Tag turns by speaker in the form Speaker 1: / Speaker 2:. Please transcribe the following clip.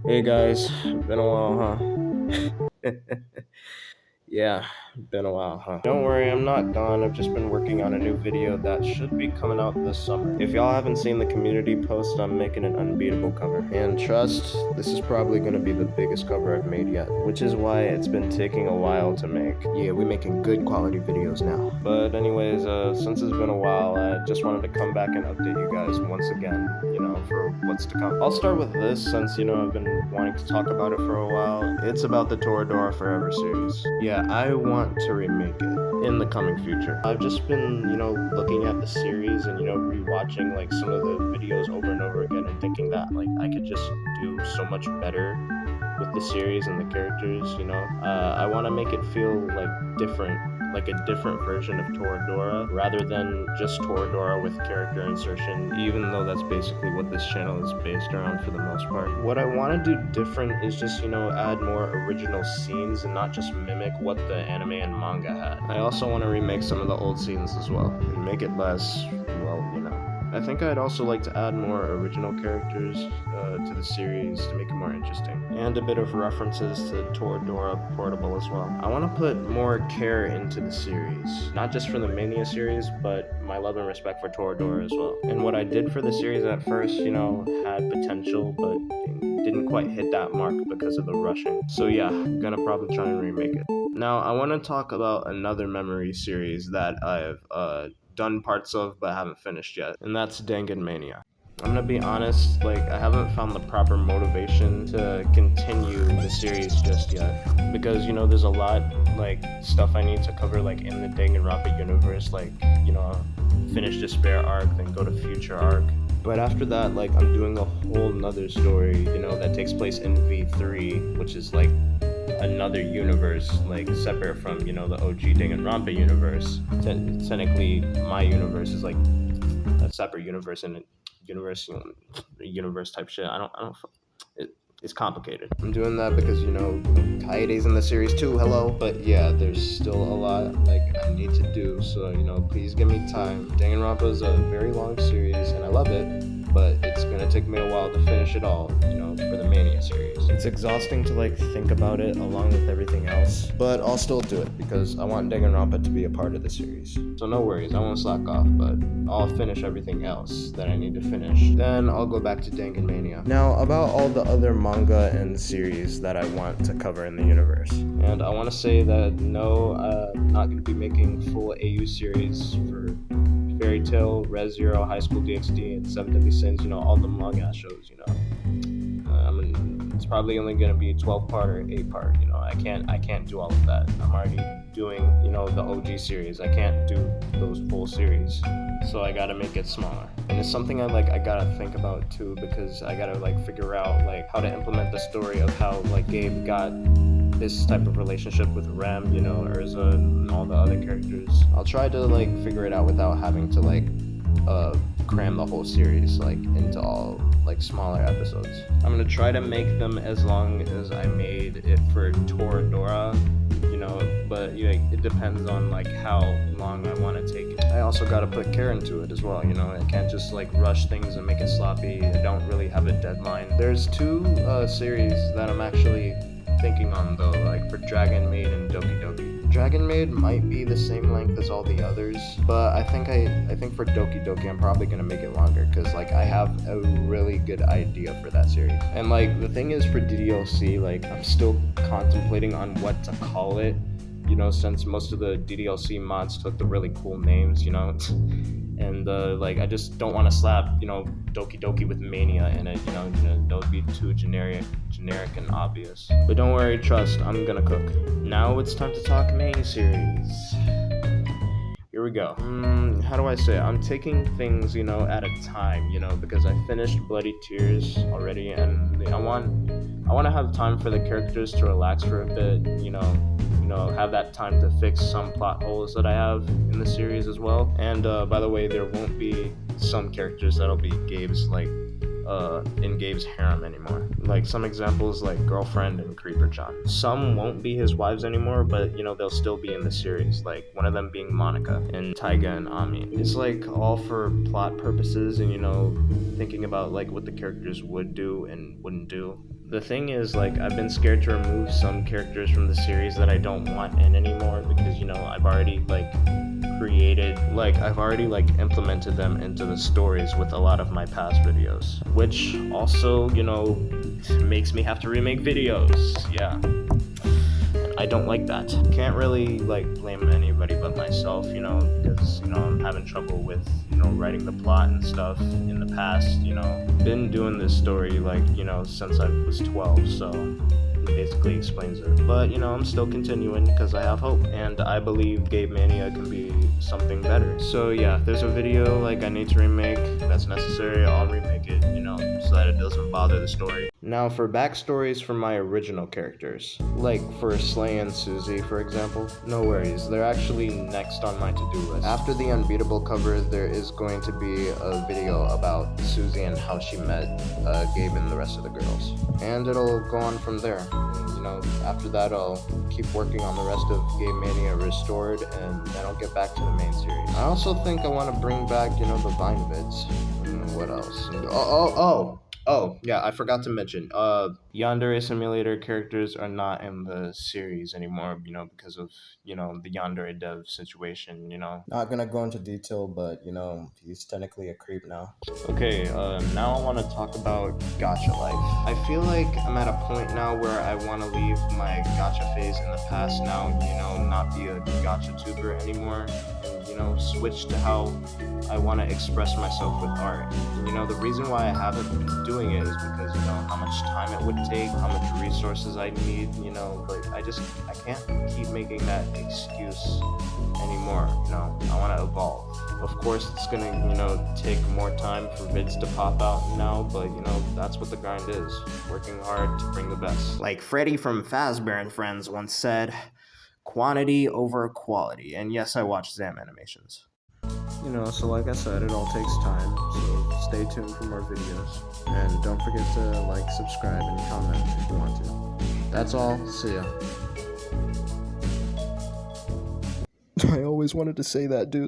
Speaker 1: Hey guys, been a while, huh? Yeah, been a while, huh? Don't worry, I'm not gone. I've just been working on a new video that should be coming out this summer. If y'all haven't seen the community post, I'm making an unbeatable cover. And trust, this is probably gonna be the biggest cover I've made yet, which is why it's been taking a while to make. Yeah, we're making good quality videos now. But anyways, since it's been a while, I just wanted to come back and update you guys once again, for what's to come. I'll start with this since, I've been wanting to talk about it for a while. It's about the Toradora Forever series. Yeah, I want to remake it in the coming future. I've just been, looking at the series and, rewatching like some of the videos over and over again and thinking that like I could just do so much better with the series and the characters. I want to make it feel like different, like a different version of Toradora rather than just Toradora with character insertion, even though that's basically what this channel is based around for the most part. What I want to do different is just, add more original scenes and not just mimic what the anime and manga had. I also want to remake some of the old scenes as well and make it less, I think I'd also like to add more original characters to the series to make it more interesting, and a bit of references to Toradora Portable as well. I want to put more care into the series, not just for the Mania series, but my love and respect for Toradora as well. And what I did for the series at first, had potential, but didn't quite hit that mark because of the rushing. So yeah, I'm gonna probably try and remake it. Now, I want to talk about another memory series that I've done parts of but haven't finished yet, and that's Dangan Mania. I'm gonna be honest, like I haven't found the proper motivation to continue the series just yet because there's a lot like stuff I need to cover like in the Danganronpa universe, like finish Despair arc, then go to Future arc. But after that, like I'm doing a whole nother story, that takes place in V3, which is like another universe, like separate from the OG Danganronpa universe. Technically, my universe is like a separate universe and universe type shit. I don't. It's complicated. I'm doing that because Kaede's in the series too. Hello, but yeah, there's still a lot like I need to do. So please give me time. Danganronpa is a very long series, and I love it, but it's gonna take me a while to finish it all. For the Mania series, it's exhausting to like think about it along with everything else. But I'll still do it because I want Danganronpa to be a part of the series. So no worries, I won't slack off. But I'll finish everything else that I need to finish. Then I'll go back to Dangan Mania. Now about all the other manga and series that I want to cover in the universe. And I want to say that no, I'm not going to be making full AU series for Fairy Tail, Res Zero, High School DxD, and Seven Deadly Sins. All the manga shows. It's probably only going to be 12-part or 8-part. I can't do all of that. I'm already doing the OG series. I can't do those full series, so I gotta make it smaller. And it's something I gotta think about too, because I gotta figure out how to implement the story of how Gabe got this type of relationship with Rem, Urza, and all the other characters. I'll try to figure it out without having to cram the whole series into all smaller episodes. I'm gonna try to make them as long as I made it for Toradora, but it depends on how long I want to take it. I also gotta put care into it as well. I can't just rush things and make it sloppy. I don't really have a deadline. There's two series that I'm actually thinking on though, for Dragon Maid and Doki Doki. Dragon Maid might be the same length as all the others, but I think for Doki Doki I'm probably gonna make it longer because I have a really good idea for that series. And the thing is for DDLC, I'm still contemplating on what to call it, since most of the DDLC mods took the really cool names, and I just don't want to slap Doki Doki with Mania in it, that would be too generic and obvious. But don't worry, trust, I'm gonna cook. Now it's time to talk main series. Here we go. How do I say it? I'm taking things at a time, because I finished Bloody Tears already, and I want to have time for the characters to relax for a bit, have that time to fix some plot holes that I have in the series as well. And by the way, there won't be some characters that'll be Gabe's in Gabe's harem anymore. Some examples Girlfriend and Creeper-chan. Some won't be his wives anymore, but they'll still be in the series, one of them being Monica and Taiga and Ami. It's all for plot purposes and thinking about what the characters would do and wouldn't do. The thing is, like, I've been scared to remove some characters from the series that I don't want in anymore because, I've already, I've already, implemented them into the stories with a lot of my past videos, which also, makes me have to remake videos. Yeah. I don't like that. Can't really blame anybody but myself, because I'm having trouble with writing the plot and stuff in the past. Been doing this story since I was 12, so it basically explains it. But I'm still continuing because I have hope, and I believe Game Mania can be something better. So yeah, if there's a video I need to remake that's necessary, I'll remake it, so that it doesn't bother the story. Now for backstories for my original characters, like for Slay and Susie, for example, no worries, they're actually next on my to-do list. After the Unbeatable cover, there is going to be a video about Susie and how she met Gabe and the rest of the girls. And it'll go on from there. After that, I'll keep working on the rest of Game Mania Restored, and then I'll get back to the main series. I also think I want to bring back, the Vine vids. What else? Oh, yeah, I forgot to mention, Yandere Simulator characters are not in the series anymore, because of, the Yandere dev situation,
Speaker 2: Not gonna go into detail, but he's technically a creep now.
Speaker 1: Okay, now I want to talk about gacha life. I feel like I'm at a point now where I want to leave my gacha phase in the past now, not be a gacha tuber anymore, and, switch to how I want to express myself with art. And, the reason why I haven't been doing it is because, how much time it would take, how much resources I need, but I can't keep making that excuse anymore, I want to evolve. Of course, it's gonna, take more time for vids to pop out now, but, that's what the grind is. Working hard to bring the best. Like Freddy from Fazbear and Friends once said, quantity over quality. And yes, I watch Zam animations. So like I said, it all takes time, so stay tuned for more videos. And don't forget to subscribe, and comment if you want to. That's all, see ya.
Speaker 3: I always wanted to say that, dude.